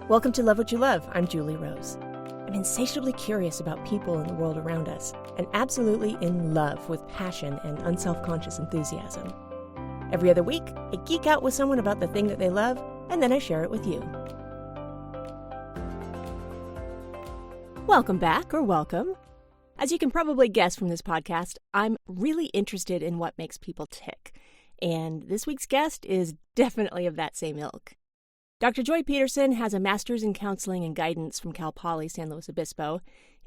Welcome to Love What You Love. I'm Julie Rose. I'm insatiably curious about people in the world around us and absolutely in love with passion and unselfconscious enthusiasm. Every other week, I geek out with someone about the thing that they love, and then I share it with you. Welcome back, or welcome. As you can probably guess from this podcast, I'm really interested in what makes people tick. And this week's guest is definitely of that same ilk. Dr. Joy Pedersen has a master's in counseling and guidance from Cal Poly San Luis Obispo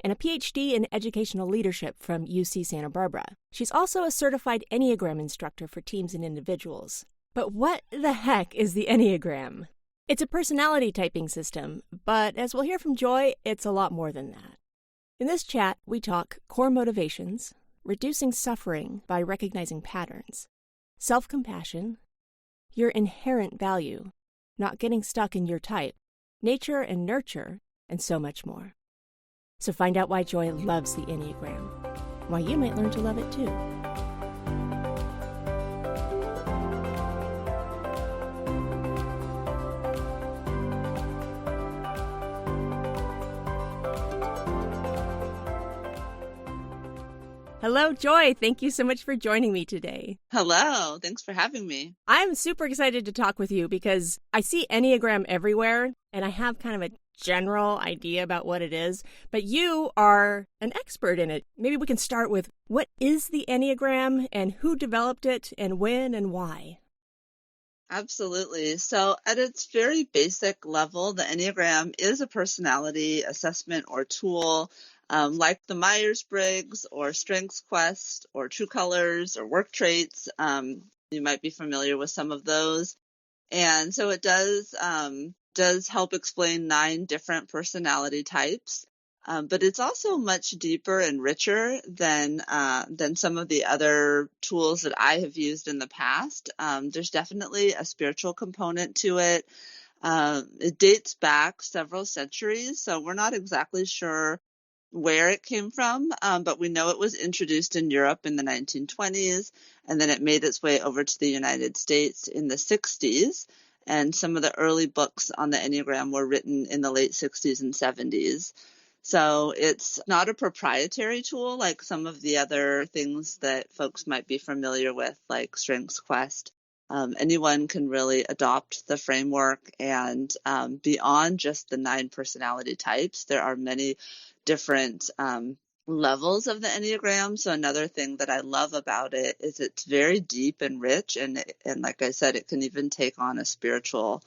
and a Ph.D. in educational leadership from UC Santa Barbara. She's also a certified Enneagram instructor for teams and individuals. But what the heck is the Enneagram? It's a personality typing system, but as we'll hear from Joy, it's a lot more than that. In this chat, we talk core motivations, reducing suffering by recognizing patterns, self-compassion, your inherent value, not getting stuck in your type, nature and nurture, and so much more. So find out why Joy loves the Enneagram, why you might learn to love it too. Hello, Joy. Thank you so much for joining me today. Hello. Thanks for having me. I'm super excited to talk with you because I see Enneagram everywhere, and I have kind of a general idea about what it is, but you are an expert in it. Maybe we can start with what is the Enneagram and who developed it and when and why? Absolutely. So at its very basic level, the Enneagram is a personality assessment or tool like the Myers-Briggs or Strengths Quest or True Colors or Work Traits. You might be familiar with some of those. And so it does help explain 9 different personality types. But it's also much deeper and richer than some of the other tools that I have used in the past. There's definitely a spiritual component to it. It dates back several centuries, so we're not exactly sure where it came from, but we know it was introduced in Europe in the 1920s, and then it made its way over to the United States in the 60s. And some of the early books on the Enneagram were written in the late 60s and 70s. So it's not a proprietary tool like some of the other things that folks might be familiar with, like Strengths Quest. Anyone can really adopt the framework, and beyond just the 9 personality types, there are many different levels of the Enneagram. So another thing that I love about it is it's very deep and rich, and like I said, it can even take on a spiritual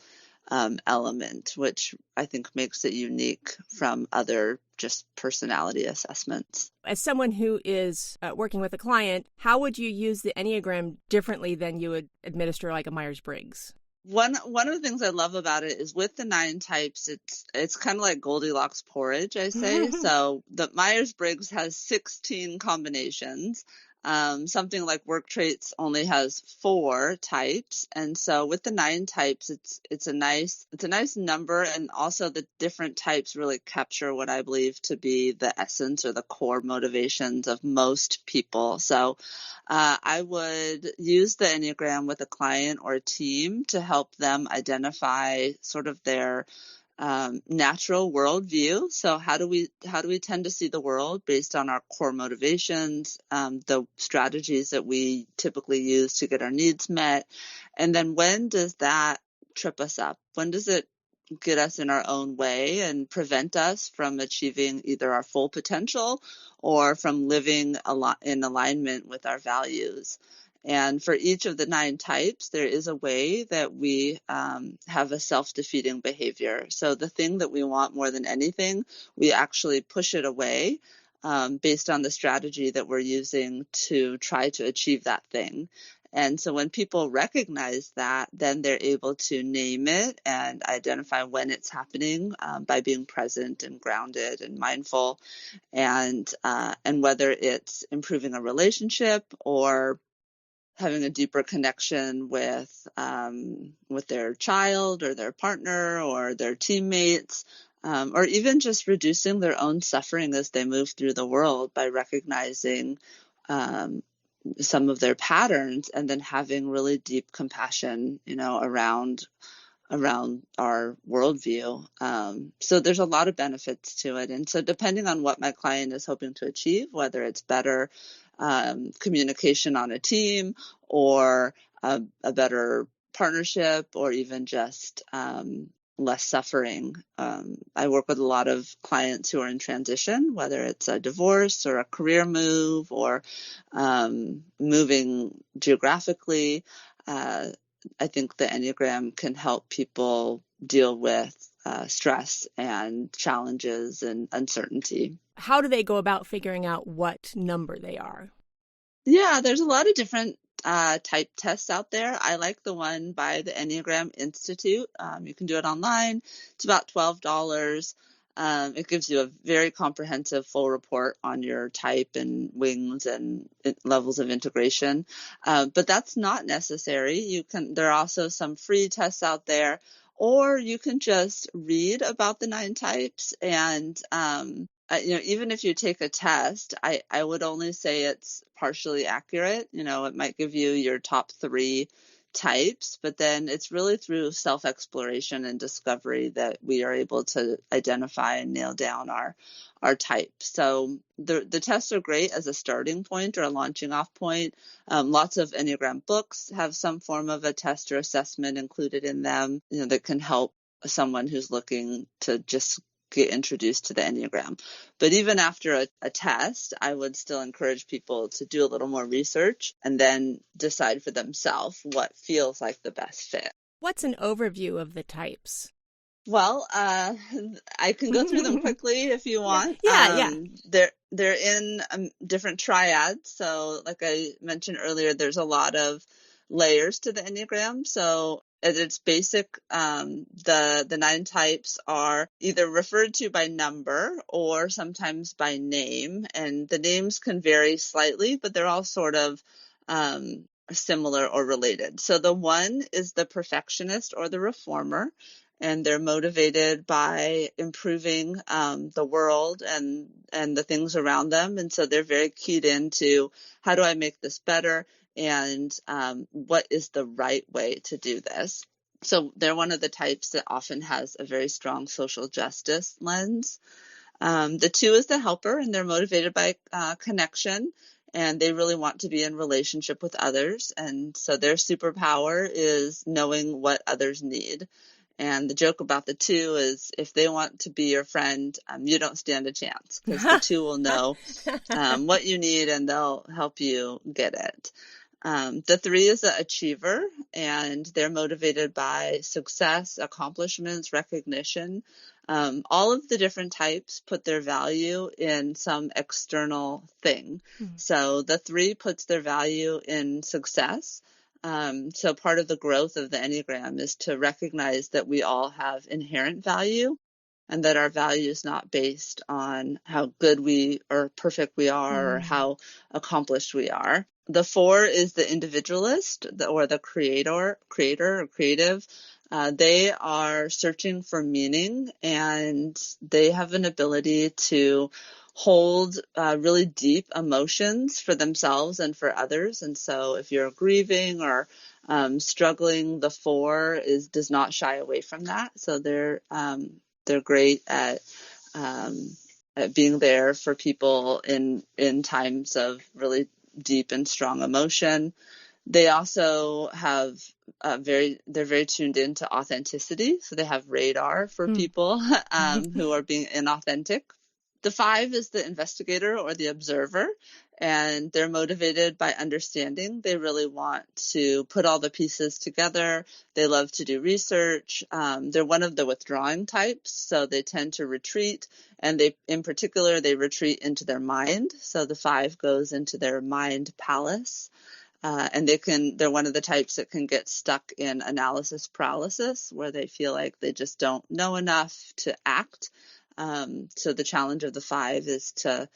element, which I think makes it unique from other just personality assessments. As someone who is working with a client, how would you use the Enneagram differently than you would administer like a Myers-Briggs? One of the things I love about it is with the 9 types, it's kind of like Goldilocks porridge, I say. So the Myers-Briggs has 16 combinations. Something like Work Traits only has 4 types, and so with the 9 types, it's a nice number, and also the different types really capture what I believe to be the essence or the core motivations of most people. So I would use the Enneagram with a client or a team to help them identify sort of their natural worldview. So how do we tend to see the world based on our core motivations, the strategies that we typically use to get our needs met, and then when does that trip us up? When does it get us in our own way and prevent us from achieving either our full potential or from living in alignment with our values? And for each of the 9 types, there is a way that we have a self-defeating behavior. So the thing that we want more than anything, we actually push it away based on the strategy that we're using to try to achieve that thing. And so when people recognize that, then they're able to name it and identify when it's happening by being present and grounded and mindful, and whether it's improving a relationship or having a deeper connection with their child or their partner or their teammates, or even just reducing their own suffering as they move through the world by recognizing some of their patterns and then having really deep compassion, around around our worldview. So there's a lot of benefits to it. And so depending on what my client is hoping to achieve, whether it's better communication on a team or a better partnership or even just less suffering. I work with a lot of clients who are in transition, whether it's a divorce or a career move or moving geographically. I think the Enneagram can help people deal with stress and challenges and uncertainty. How do they go about figuring out what number they are? Yeah, there's a lot of different type tests out there. I like the one by the Enneagram Institute. You can do it online. It's about $12. It gives you a very comprehensive full report on your type and wings and levels of integration. But that's not necessary. There are also some free tests out there, or you can just read about the 9 types and even if you take a test, I would only say it's partially accurate. It might give you your top 3 types, but then it's really through self-exploration and discovery that we are able to identify and nail down our type. So the tests are great as a starting point or a launching off point. Lots of Enneagram books have some form of a test or assessment included in them, that can help someone who's looking to just get introduced to the Enneagram. But even after a test, I would still encourage people to do a little more research and then decide for themselves what feels like the best fit. What's an overview of the types? Well, I can go through them quickly if you want. Yeah. They're in different triads. So like I mentioned earlier, there's a lot of layers to the Enneagram. So at its basic, the 9 types are either referred to by number or sometimes by name. And the names can vary slightly, but they're all sort of similar or related. So the 1 is the perfectionist or the reformer, and they're motivated by improving the world and the things around them. And so they're very keyed into, how do I make this better? And what is the right way to do this? So they're one of the types that often has a very strong social justice lens. The 2 is the helper, and they're motivated by connection, and they really want to be in relationship with others. And so their superpower is knowing what others need. And the joke about the 2 is if they want to be your friend, you don't stand a chance, because the 2 will know what you need and they'll help you get it. The 3 is an achiever, and they're motivated by success, accomplishments, recognition. All of the different types put their value in some external thing. So the 3 puts their value in success. So part of the growth of the Enneagram is to recognize that we all have inherent value, and that our value is not based on how good or perfect we are or how accomplished we are. The 4 is the individualist or the creator or creative. They are searching for meaning, and they have an ability to hold really deep emotions for themselves and for others. And so if you're grieving or struggling, the 4 does not shy away from that. So they're great at being there for people in times of really deep and strong emotion. They also have they're very tuned into authenticity. So they have radar for people who are being inauthentic. The 5 is the investigator or the observer, and they're motivated by understanding. They really want to put all the pieces together. They love to do research. They're one of the withdrawing types, so they tend to retreat, and in particular, they retreat into their mind. So the 5 goes into their mind palace. And they're one of the types that can get stuck in analysis paralysis, where they feel like they just don't know enough to act. So the challenge of the 5 is to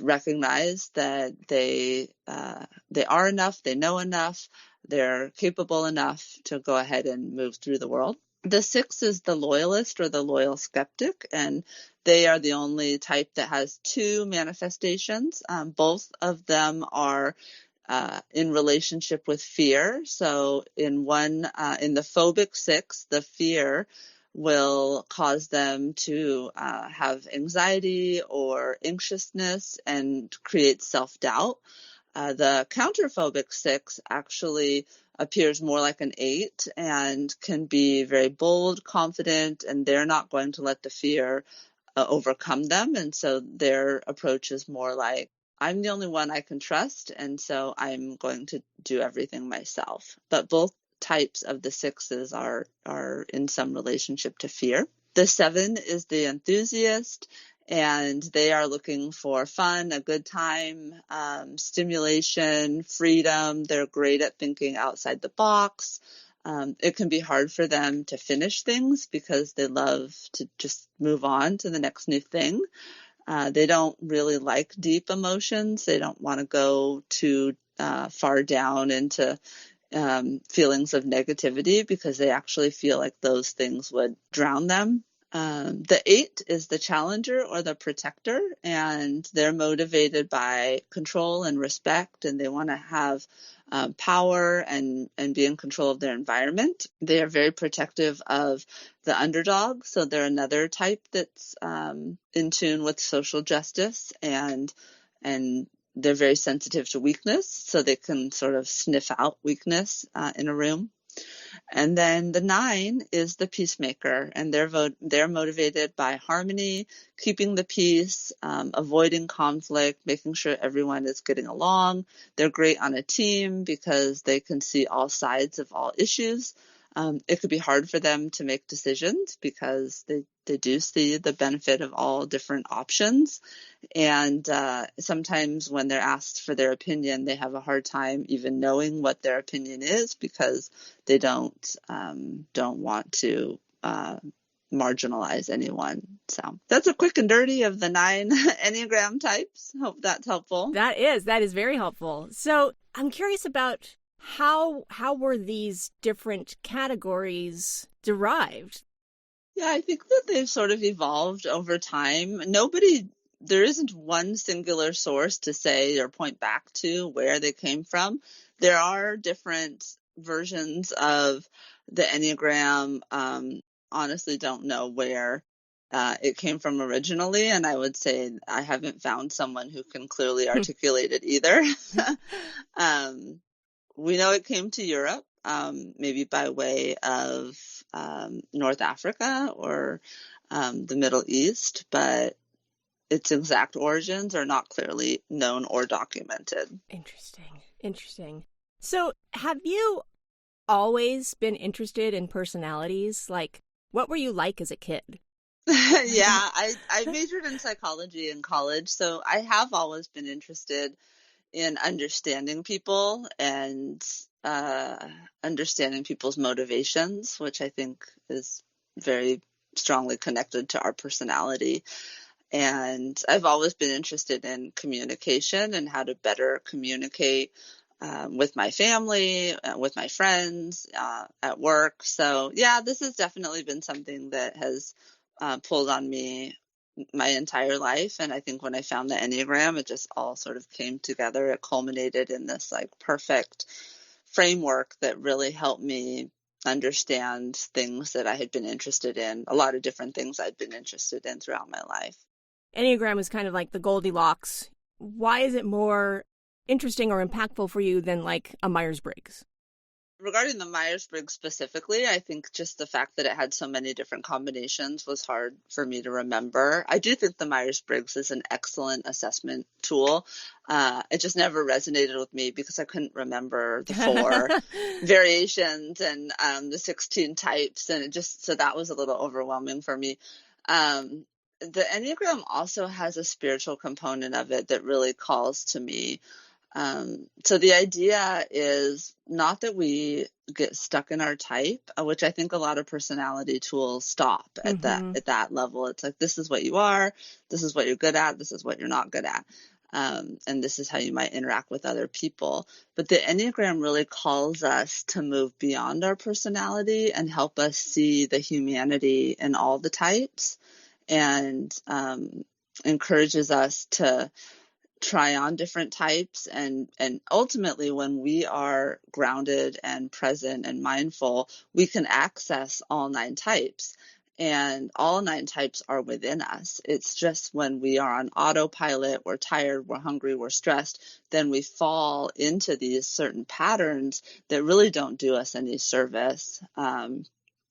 recognize that they are enough, they know enough, they're capable enough to go ahead and move through the world. The 6 is the loyalist or the loyal skeptic, and they are the only type that has 2 manifestations. Both of them are in relationship with fear. So in the phobic 6, the fear will cause them to have anxiety or anxiousness and create self-doubt. The counterphobic 6 actually appears more like an 8 and can be very bold, confident, and they're not going to let the fear overcome them. And so their approach is more like, I'm the only one I can trust, and so I'm going to do everything myself. But both types of the 6s are in some relationship to fear. The 7 is the enthusiast, and they are looking for fun, a good time, stimulation, freedom. They're great at thinking outside the box. It can be hard for them to finish things because they love to just move on to the next new thing. They don't really like deep emotions. They don't want to go too far down into feelings of negativity because they actually feel like those things would drown them. The 8 is the challenger or the protector, and they're motivated by control and respect, and they want to have power and be in control of their environment. They are very protective of the underdog, so they're another type that's in tune with social justice, and they're very sensitive to weakness, so they can sort of sniff out weakness in a room. And then the 9 is the peacemaker, and they're motivated by harmony, keeping the peace, avoiding conflict, making sure everyone is getting along. They're great on a team because they can see all sides of all issues. It could be hard for them to make decisions because they do see the benefit of all different options. And sometimes when they're asked for their opinion, they have a hard time even knowing what their opinion is because they don't want to marginalize anyone. So that's a quick and dirty of the 9 Enneagram types. Hope that's helpful. That is very helpful. So I'm curious about how were these different categories derived? Yeah, I think that they've sort of evolved over time. There isn't one singular source to say or point back to where they came from. There are different versions of the Enneagram. Honestly, don't know where it came from originally, and I would say I haven't found someone who can clearly articulate it either. We know it came to Europe, maybe by way of North Africa or the Middle East, but its exact origins are not clearly known or documented. Interesting. So have you always been interested in personalities? Like, what were you like as a kid? Yeah, I majored in psychology in college, so I have always been interested in understanding people and understanding people's motivations, which I think is very strongly connected to our personality. And I've always been interested in communication and how to better communicate with my family, with my friends, at work. So yeah, this has definitely been something that has pulled on me my entire life. And I think when I found the Enneagram, it just all sort of came together. It culminated in this like perfect framework that really helped me understand things that I had been interested in, a lot of different things I'd been interested in throughout my life. Enneagram is kind of like the Goldilocks. Why is it more interesting or impactful for you than like a Myers-Briggs? Regarding the Myers-Briggs specifically, I think just the fact that it had so many different combinations was hard for me to remember. I do think the Myers-Briggs is an excellent assessment tool. It just never resonated with me because I couldn't remember the 4 variations and the 16 types, and so that was a little overwhelming for me. The Enneagram also has a spiritual component of it that really calls to me. So the idea is not that we get stuck in our type, which I think a lot of personality tools stop at that level. It's like, this is what you are, this is what you're good at, this is what you're not good at. And this is how you might interact with other people. But the Enneagram really calls us to move beyond our personality and help us see the humanity in all the types, and encourages us to try on different types, and ultimately when we are grounded and present and mindful, we can access all 9 types, and all 9 types are within us. It's just when we are on autopilot, we're tired, we're hungry, we're stressed, then we fall into these certain patterns that really don't do us any service.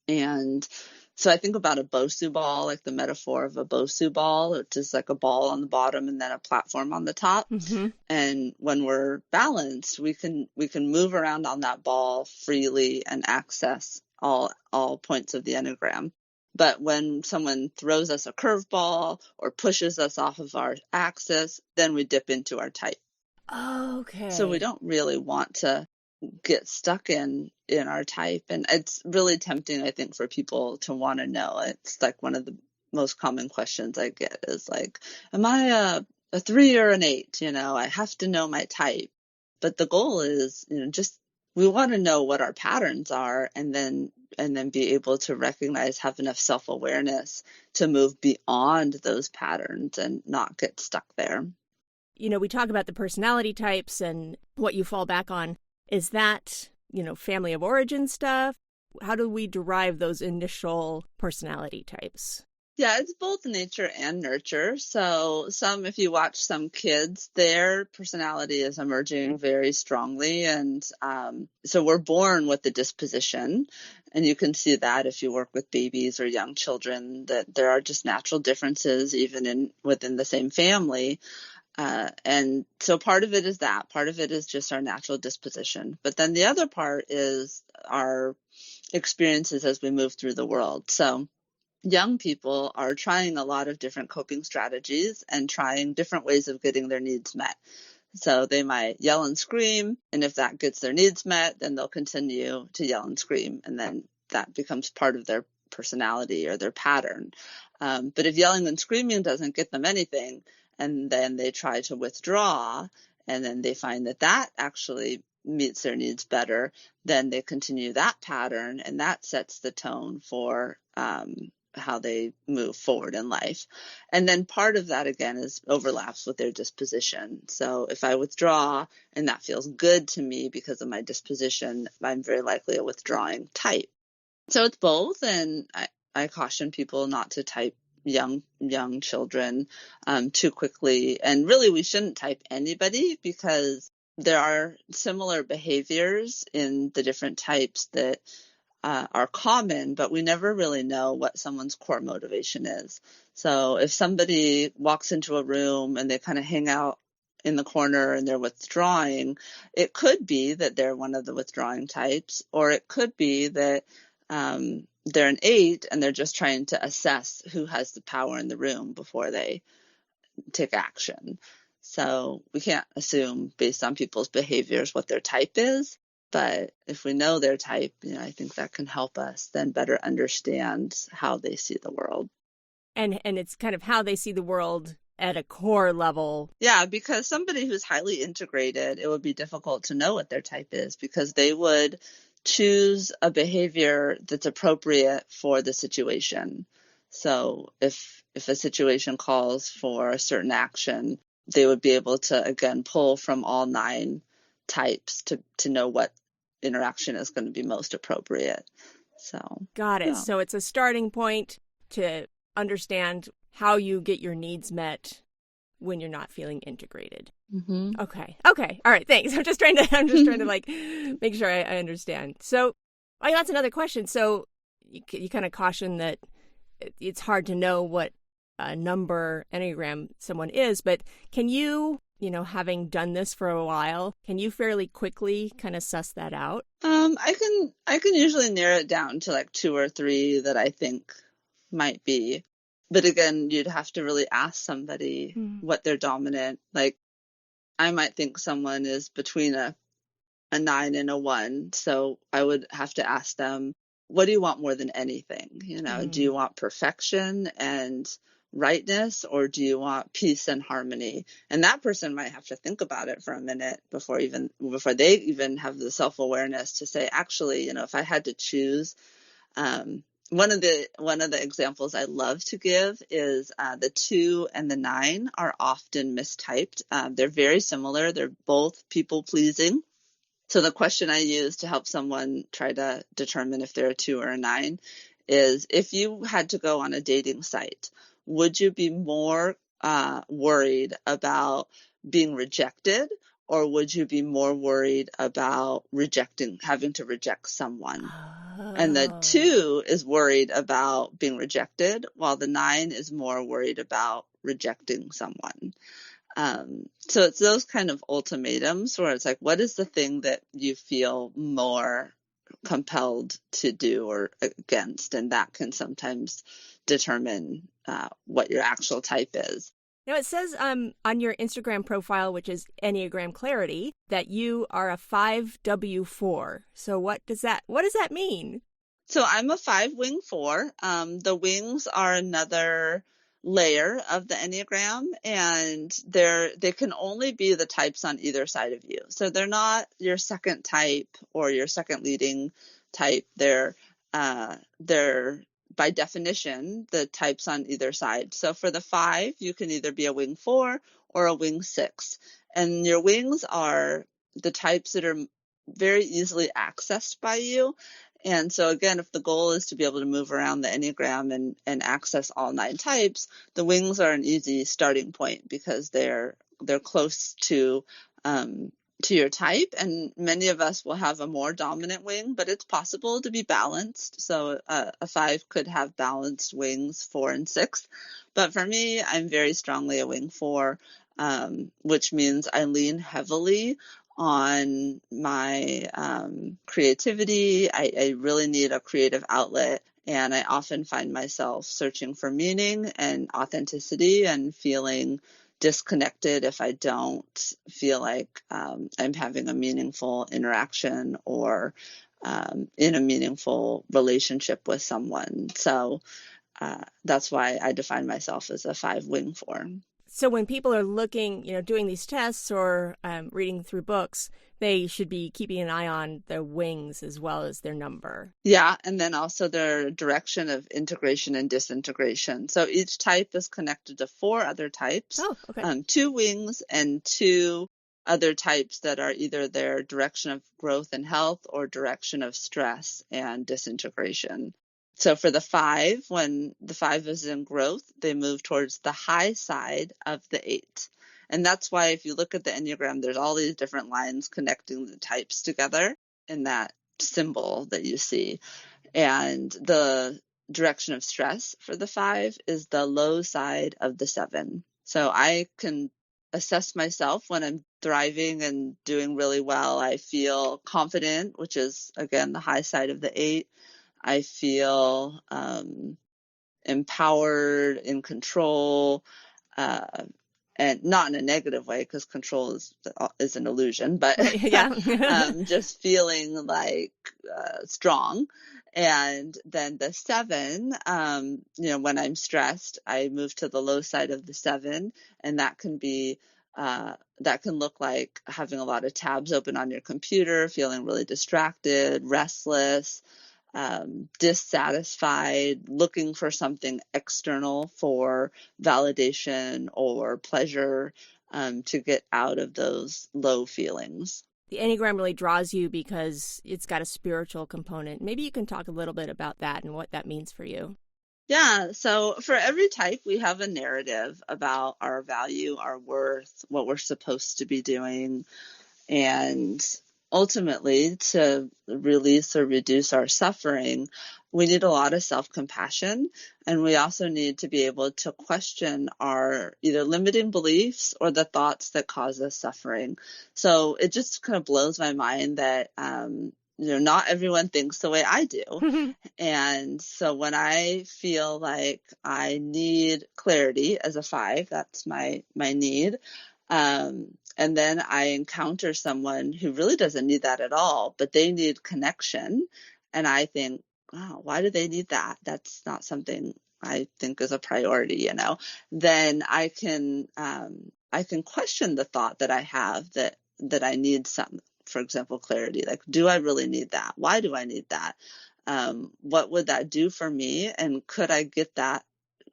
And so I think about a Bosu ball, like the metaphor of a Bosu ball, which is like a ball on the bottom and then a platform on the top. Mm-hmm. And when we're balanced, we can move around on that ball freely and access all points of the Enneagram. But when someone throws us a curveball or pushes us off of our axis, then we dip into our type. Okay. So we don't really want to get stuck in our type. And it's really tempting, I think, for people to want to know. It's like one of the most common questions I get is like, am I a 3 or an 8? I have to know my type. But the goal is, just we want to know what our patterns are, and then be able to recognize, have enough self-awareness to move beyond those patterns and not get stuck there. We talk about the personality types and what you fall back on. Is that, family of origin stuff? How do we derive those initial personality types? Yeah, it's both nature and nurture. So if you watch some kids, their personality is emerging very strongly. And so we're born with the disposition. And you can see that if you work with babies or young children, that there are just natural differences even within the same family. And so part of it is that. Part of it is just our natural disposition. But then the other part is our experiences as we move through the world. So young people are trying a lot of different coping strategies and trying different ways of getting their needs met. So they might yell and scream, and if that gets their needs met, then they'll continue to yell and scream, and then that becomes part of their personality or their pattern. But if yelling and screaming doesn't get them anything, and then they try to withdraw, and then they find that actually meets their needs better, then they continue that pattern, and that sets the tone for how they move forward in life. And then part of that, again, is overlaps with their disposition. So if I withdraw and that feels good to me because of my disposition, I'm very likely a withdrawing type. So it's both. And I caution people not to type young children too quickly. And really, we shouldn't type anybody because there are similar behaviors in the different types that are common, but we never really know what someone's core motivation is. So if somebody walks into a room and they kind of hang out in the corner and they're withdrawing, it could be that they're one of the withdrawing types, or it could be that they're an 8 and they're just trying to assess who has the power in the room before they take action. So we can't assume based on people's behaviors what their type is. But if we know their type, I think that can help us then better understand how they see the world. And it's kind of how they see the world at a core level. Yeah, because somebody who's highly integrated, it would be difficult to know what their type is because they would choose a behavior that's appropriate for the situation. So if a situation calls for a certain action, they would be able to, again, pull from all 9 types to know what interaction is going to be most appropriate. So got it. Yeah. So it's a starting point to understand how you get your needs met when you're not feeling integrated. Mm-hmm. Okay. All right. Thanks. I'm just trying to like make sure I understand. So that's another question. So you kind of caution that it's hard to know what number Enneagram someone is, but can you, having done this for a while, can you fairly quickly kind of suss that out? I can usually narrow it down to like 2 or 3 that I think might be. But again, you'd have to really ask somebody what their dominant, like I might think someone is between a 9 and a 1. So I would have to ask them, what do you want more than anything? Do you want perfection and rightness, or do you want peace and harmony? And that person might have to think about it for a minute before they even have the self-awareness to say, actually, if I had to choose, one of the examples I love to give is the 2 and the 9 are often mistyped. They're very similar. They're both people pleasing. So the question I use to help someone try to determine if they're a 2 or a 9 is, if you had to go on a dating site, would you be more worried about being rejected, or would you be more worried about having to reject someone? And the 2 is worried about being rejected, while the 9 is more worried about rejecting someone. So it's those kind of ultimatums where it's like, what is the thing that you feel more compelled to do or against? And that can sometimes determine what your actual type is. Now, it says on your Instagram profile, which is Enneagram Clarity, that you are a 5W4. So what does that mean? So I'm a 5-wing 4. The wings are another layer of the Enneagram, and they can only be the types on either side of you. So they're not your second type or your second leading type. They're by definition the types on either side. So for the 5, you can either be a wing 4 or a wing 6, and your wings are the types that are very easily accessed by you. And so again, if the goal is to be able to move around the Enneagram and access all 9 types, the wings are an easy starting point because they're close to your type. And many of us will have a more dominant wing, but it's possible to be balanced. So a 5 could have balanced wings 4 and 6. But for me, I'm very strongly a wing 4, which means I lean heavily on my creativity. I really need a creative outlet, and I often find myself searching for meaning and authenticity and feeling disconnected if I don't feel like I'm having a meaningful interaction or in a meaningful relationship with someone. So that's why I define myself as a 5-wing 4. So when people are looking, doing these tests or reading through books, they should be keeping an eye on their wings as well as their number. Yeah, and then also their direction of integration and disintegration. So each type is connected to 4 other types. Oh, okay. 2 wings and 2 other types that are either their direction of growth and health or direction of stress and disintegration. So for the 5, when the 5 is in growth, they move towards the high side of the 8. And that's why if you look at the Enneagram, there's all these different lines connecting the types together in that symbol that you see. And the direction of stress for the 5 is the low side of the 7. So I can assess myself when I'm thriving and doing really well. I feel confident, which is, again, the high side of the 8. I feel empowered, in control, and not in a negative way, because control is an illusion, but Yeah. just feeling like strong. And then the 7, when I'm stressed, I move to the low side of the 7, and that can look like having a lot of tabs open on your computer, feeling really distracted, restless, dissatisfied, looking for something external for validation or pleasure to get out of those low feelings. The Enneagram really draws you because it's got a spiritual component. Maybe you can talk a little bit about that and what that means for you. Yeah, so for every type, we have a narrative about our value, our worth, what we're supposed to be doing. And ultimately, to release or reduce our suffering, we need a lot of self-compassion, and we also need to be able to question our either limiting beliefs or the thoughts that cause us suffering. So it just kind of blows my mind that not everyone thinks the way I do. And so when I feel like I need clarity as a 5, that's my need. And then I encounter someone who really doesn't need that at all, but they need connection. And I think, wow, why do they need that? That's not something I think is a priority, Then I can question the thought that I have that I need some, for example, clarity. Like, do I really need that? Why do I need that? What would that do for me? And could I get that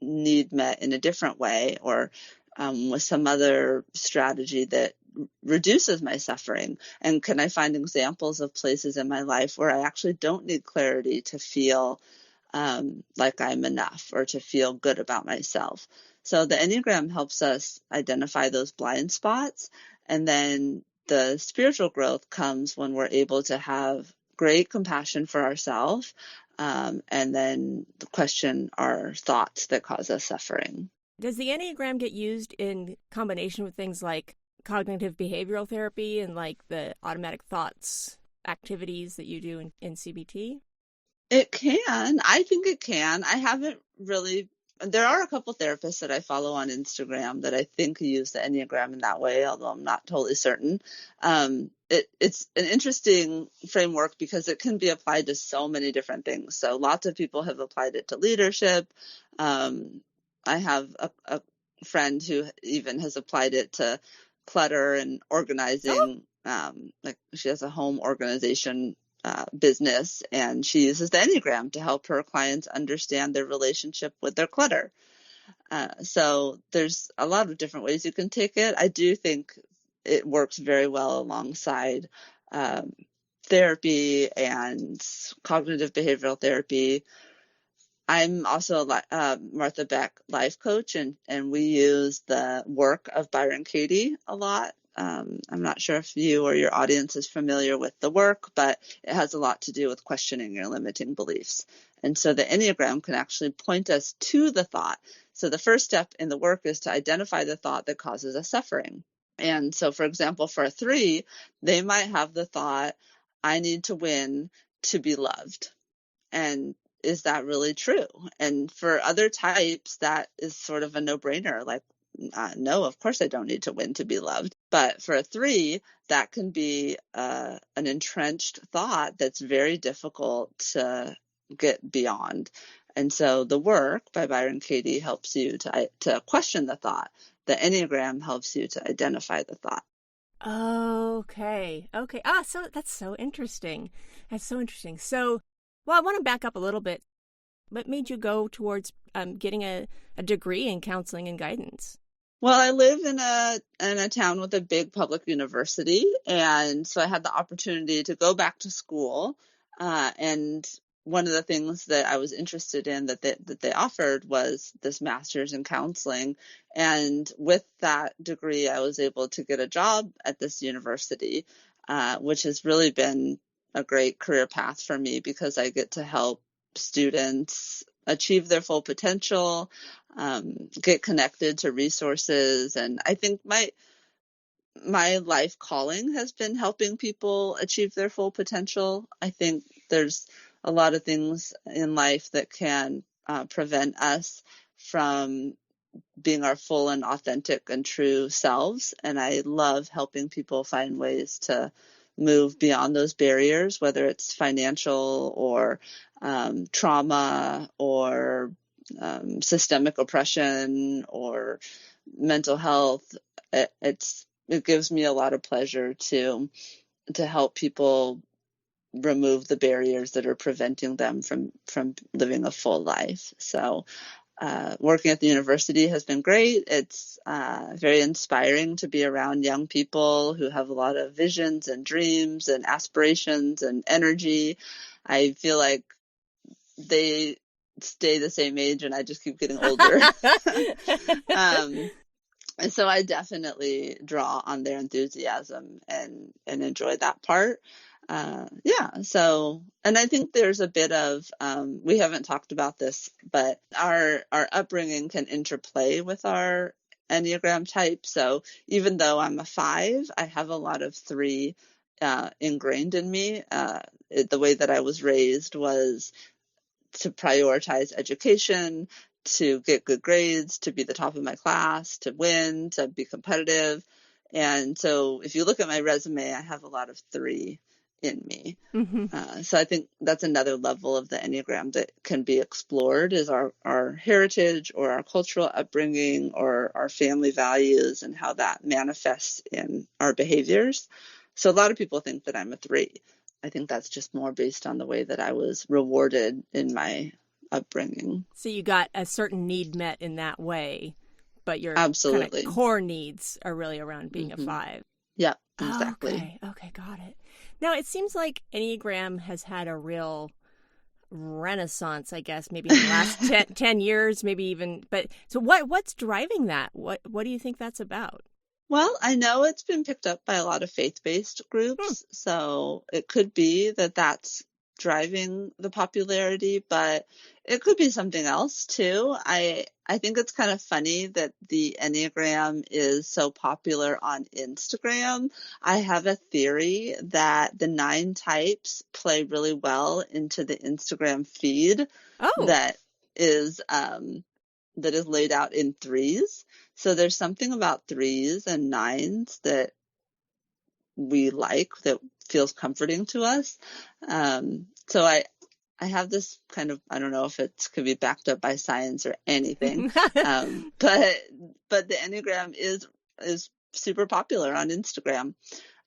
need met in a different way, or with some other strategy that reduces my suffering? And can I find examples of places in my life where I actually don't need clarity to feel like I'm enough or to feel good about myself? So the Enneagram helps us identify those blind spots. And then the spiritual growth comes when we're able to have great compassion for ourselves, and then question our thoughts that cause us suffering. Does the Enneagram get used in combination with things like cognitive behavioral therapy and like the automatic thoughts activities that you do in CBT? It can. I think it can. I haven't really. There are a couple therapists that I follow on Instagram that I think use the Enneagram in that way, although I'm not totally certain. It's an interesting framework because it can be applied to so many different things. So lots of people have applied it to leadership. I have a friend who even has applied it to clutter and organizing. Like she has a home organization business, and she uses the Enneagram to help her clients understand their relationship with their clutter. So there's a lot of different ways you can take it. I do think it works very well alongside therapy and cognitive behavioral therapy. I'm also a Martha Beck life coach, and we use the work of Byron Katie a lot. I'm not sure if you or your audience is familiar with the work, but it has a lot to do with questioning your limiting beliefs. And so the Enneagram can actually point us to the thought. So the first step in the work is to identify the thought that causes us suffering. And so, for example, for a 3, they might have the thought, I need to win to be loved. And is that really true? And for other types, that is sort of a no-brainer. Like, no, of course I don't need to win to be loved. But for a 3, that can be an entrenched thought that's very difficult to get beyond. And so the work by Byron Katie helps you to question the thought. The Enneagram helps you to identify the thought. Okay. So that's so interesting. So, well, I want to back up a little bit. What made you go towards getting a degree in counseling and guidance? Well, I live in a town with a big public university, and so I had the opportunity to go back to school. And one of the things that I was interested in that they offered was this master's in counseling. And with that degree, I was able to get a job at this university, which has really been a great career path for me because I get to help students achieve their full potential, get connected to resources. And I think my life calling has been helping people achieve their full potential. I think there's a lot of things in life that can prevent us from being our full and authentic and true selves. And I love helping people find ways to move beyond those barriers, whether it's financial or trauma or systemic oppression or mental health. It gives me a lot of pleasure to help people remove the barriers that are preventing them from living a full life. So working at the university has been great. It's very inspiring to be around young people who have a lot of visions and dreams and aspirations and energy. I feel like they stay the same age and I just keep getting older. And so I definitely draw on their enthusiasm and enjoy that part. So, and I think there's a bit of, we haven't talked about this, but our upbringing can interplay with our Enneagram type. So even though I'm a 5, I have a lot of 3 ingrained in me. The way that I was raised was to prioritize education, to get good grades, to be the top of my class, to win, to be competitive. And so if you look at my resume, I have a lot of 3 in me. Mm-hmm. So I think that's another level of the Enneagram that can be explored is our heritage or our cultural upbringing or our family values and how that manifests in our behaviors. So a lot of people think that I'm a 3. I think that's just more based on the way that I was rewarded in my upbringing. So you got a certain need met in that way, but your kind of Absolutely. core needs are really around being a Mm-hmm. 5. Yeah, exactly. Okay, got it. Now, it seems like Enneagram has had a real renaissance, I guess, maybe in the last 10 years, maybe even. But so what's driving that? What do you think that's about? Well, I know it's been picked up by a lot of faith-based groups, so it could be that that's driving the popularity, but it could be something else too. I think it's kind of funny that the Enneagram is so popular on Instagram. I have a theory that the 9 types play really well into the Instagram feed Oh, that is laid out in 3s. So there's something about 3s and 9s that we like, that feels comforting to us. So I have this kind of, I don't know if it could be backed up by science or anything, but the Enneagram is super popular on Instagram.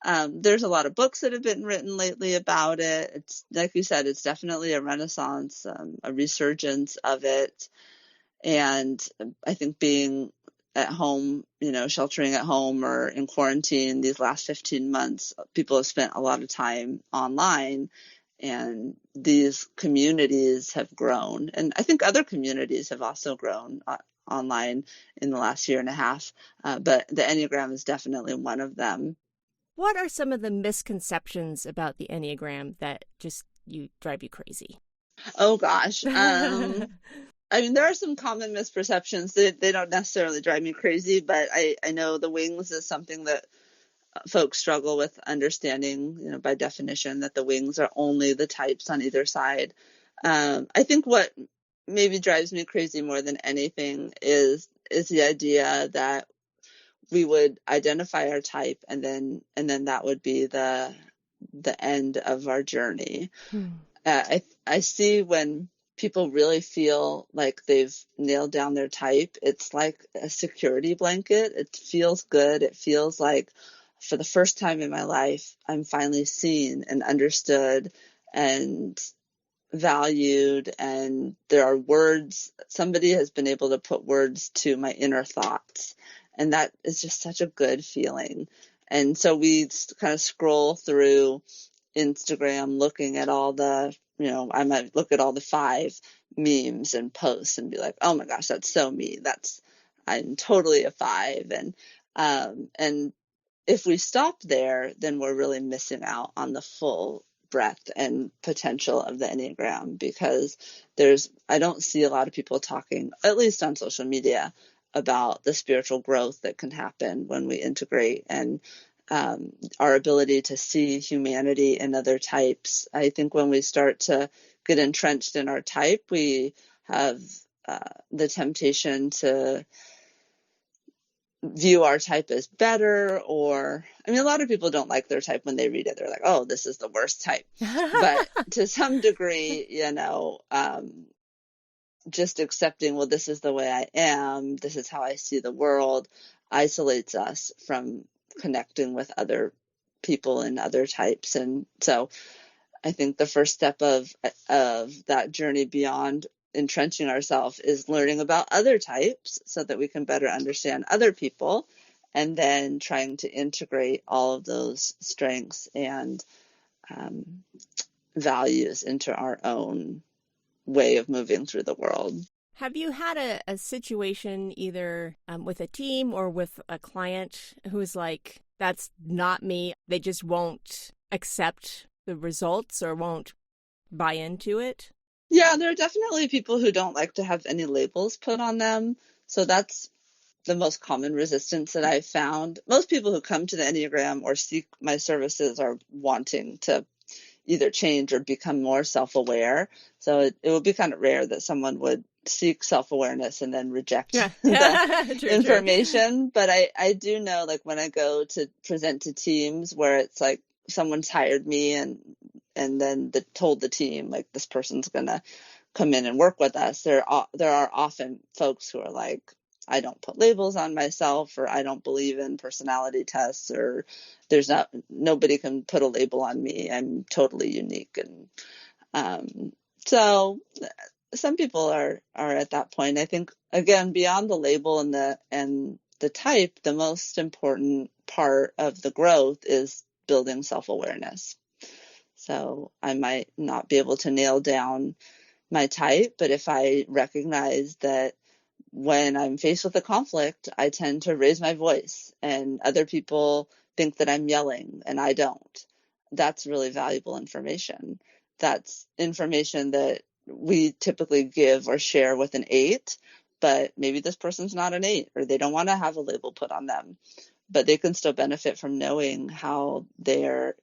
There's a lot of books that have been written lately about it. It's like you said, it's definitely a renaissance, a resurgence of it. And I think being at home, sheltering at home or in quarantine these last 15 months, people have spent a lot of time online, and these communities have grown. And I think other communities have also grown online in the last year and a half. But the Enneagram is definitely one of them. what are some of the misconceptions about the Enneagram that just drive you crazy? Oh, gosh. I mean, there are some common misperceptions that they don't necessarily drive me crazy, but I know the wings is something that folks struggle with understanding, by definition, that the wings are only the types on either side. I think what maybe drives me crazy more than anything is the idea that we would identify our type and then that would be the end of our journey. I see when people really feel like they've nailed down their type, it's like a security blanket. It feels good. It feels like for the first time in my life, I'm finally seen and understood and valued. And there are words, somebody has been able to put words to my inner thoughts. And that is just such a good feeling. And so we kind of scroll through Instagram looking at all the, I might look at all the 5 memes and posts and be like, oh my gosh, that's so me. I'm totally a 5. And if we stop there, then we're really missing out on the full breadth and potential of the Enneagram, because I don't see a lot of people talking, at least on social media, about the spiritual growth that can happen when we integrate, and our ability to see humanity in other types. I think when we start to get entrenched in our type, we have the temptation to view our type as better, or, I mean, a lot of people don't like their type when they read it. They're like, oh, this is the worst type. But to some degree, just accepting, well, this is the way I am, this is how I see the world, isolates us from connecting with other people and other types. And so I think the first step of that journey beyond entrenching ourselves is learning about other types so that we can better understand other people, and then trying to integrate all of those strengths and values into our own way of moving through the world. Have you had a situation either with a team or with a client who's like, that's not me, they just won't accept the results or won't buy into it? Yeah, there are definitely people who don't like to have any labels put on them. So that's the most common resistance that I've found. Most people who come to the Enneagram or seek my services are wanting to either change or become more self-aware. So it would be kind of rare that someone would seek self-awareness and then reject the True, information. But I do know, like, when I go to present to teams where it's like someone's hired me and then told the team, like, this person's going to come in and work with us, there are often folks who are like, I don't put labels on myself, or I don't believe in personality tests, or nobody can put a label on me. I'm totally unique. And so some people are at that point. I think, again, beyond the label and the type, the most important part of the growth is building self-awareness. So I might not be able to nail down my type, but if I recognize that when I'm faced with a conflict, I tend to raise my voice, and other people think that I'm yelling and I don't, that's really valuable information. That's information that we typically give or share with an 8, but maybe this person's not an 8, or they don't want to have a label put on them, but they can still benefit from knowing how they're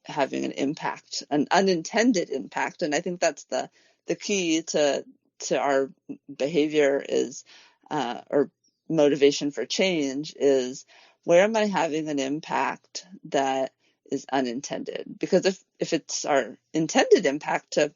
having an impact, an unintended impact. And I think that's the key to our behavior is, or motivation for change is, where am I having an impact that is unintended? Because if it's our intended impact to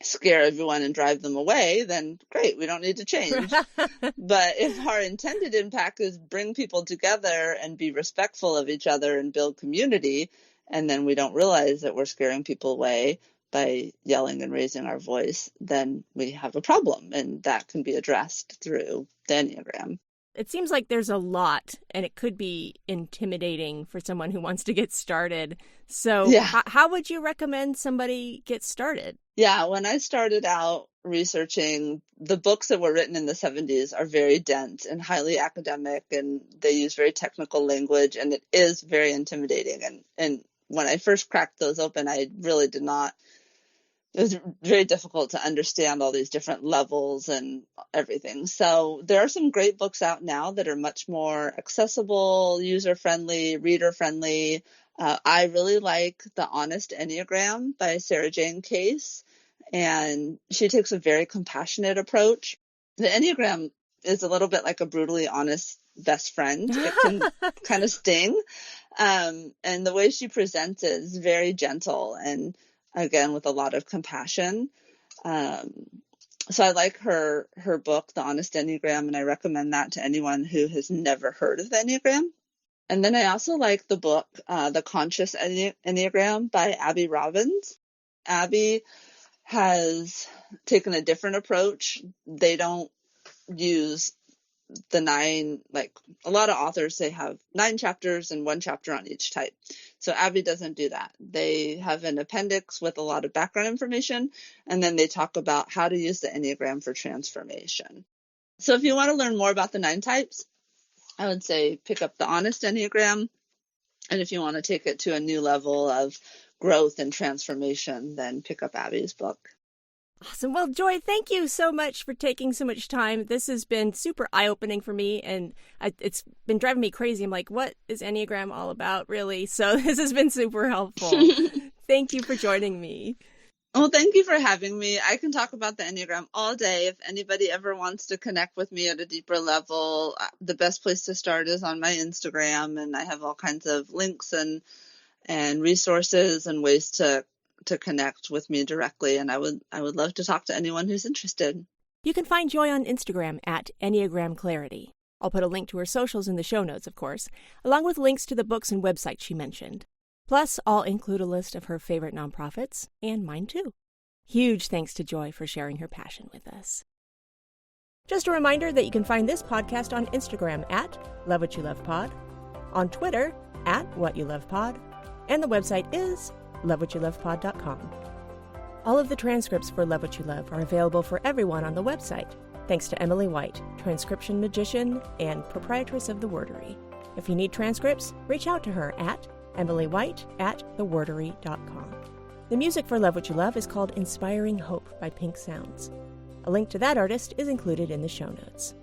scare everyone and drive them away, then great, we don't need to change. But if our intended impact is bring people together and be respectful of each other and build community, and then we don't realize that we're scaring people away by yelling and raising our voice, then we have a problem, and that can be addressed through the Enneagram. It seems like there's a lot, and it could be intimidating for someone who wants to get started. So how would you recommend somebody get started? Yeah, when I started out researching, the books that were written in the 70s are very dense and highly academic, and they use very technical language, and it is very intimidating. And when I first cracked those open, I really did not. It was very difficult to understand all these different levels and everything. So there are some great books out now that are much more accessible, user-friendly, reader-friendly. I really like The Honest Enneagram by Sarah Jane Case, and she takes a very compassionate approach. The Enneagram is a little bit like a brutally honest best friend. It can kind of sting. And the way she presents it is very gentle and, again, with a lot of compassion. So I like her book, The Honest Enneagram, and I recommend that to anyone who has never heard of the Enneagram. And then I also like the book, The Conscious Enneagram by Abby Robbins. Abby has taken a different approach. They don't use the 9, like a lot of authors, they have 9 chapters and 1 chapter on each type. So Abby doesn't do that. They have an appendix with a lot of background information, and then they talk about how to use the Enneagram for transformation. So if you want to learn more about the 9 types, I would say pick up the Honest Enneagram. And if you want to take it to a new level of growth and transformation, then pick up Abby's book. Awesome. Well, Joy, thank you so much for taking so much time. This has been super eye-opening for me, and it's been driving me crazy. I'm like, what is Enneagram all about, really? So this has been super helpful. Thank you for joining me. Well, thank you for having me. I can talk about the Enneagram all day. If anybody ever wants to connect with me at a deeper level, the best place to start is on my Instagram, and I have all kinds of links and resources and ways to connect with me directly, and I would love to talk to anyone who's interested. You can find Joy on Instagram at Enneagram Clarity. I'll put a link to her socials in the show notes, of course, along with links to the books and websites she mentioned. Plus, I'll include a list of her favorite nonprofits, and mine too. Huge thanks to Joy for sharing her passion with us. Just a reminder that you can find this podcast on Instagram at Love What You Love Pod, on Twitter at What You Love Pod, and the website is lovewhatyoulovepod.com. All of the transcripts for Love What You Love are available for everyone on the website, thanks to Emily White, transcription magician and proprietress of the Wordary. If you need transcripts, reach out to her at emilywhite@thewordary.com. The music for Love What You Love is called Inspiring Hope by Pink Sounds. A link to that artist is included in the show notes.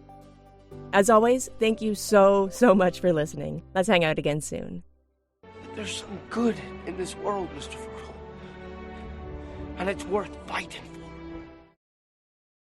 As always, thank you so much for listening. Let's hang out again soon. There's some good in this world, Mr. Fertile. And it's worth fighting for.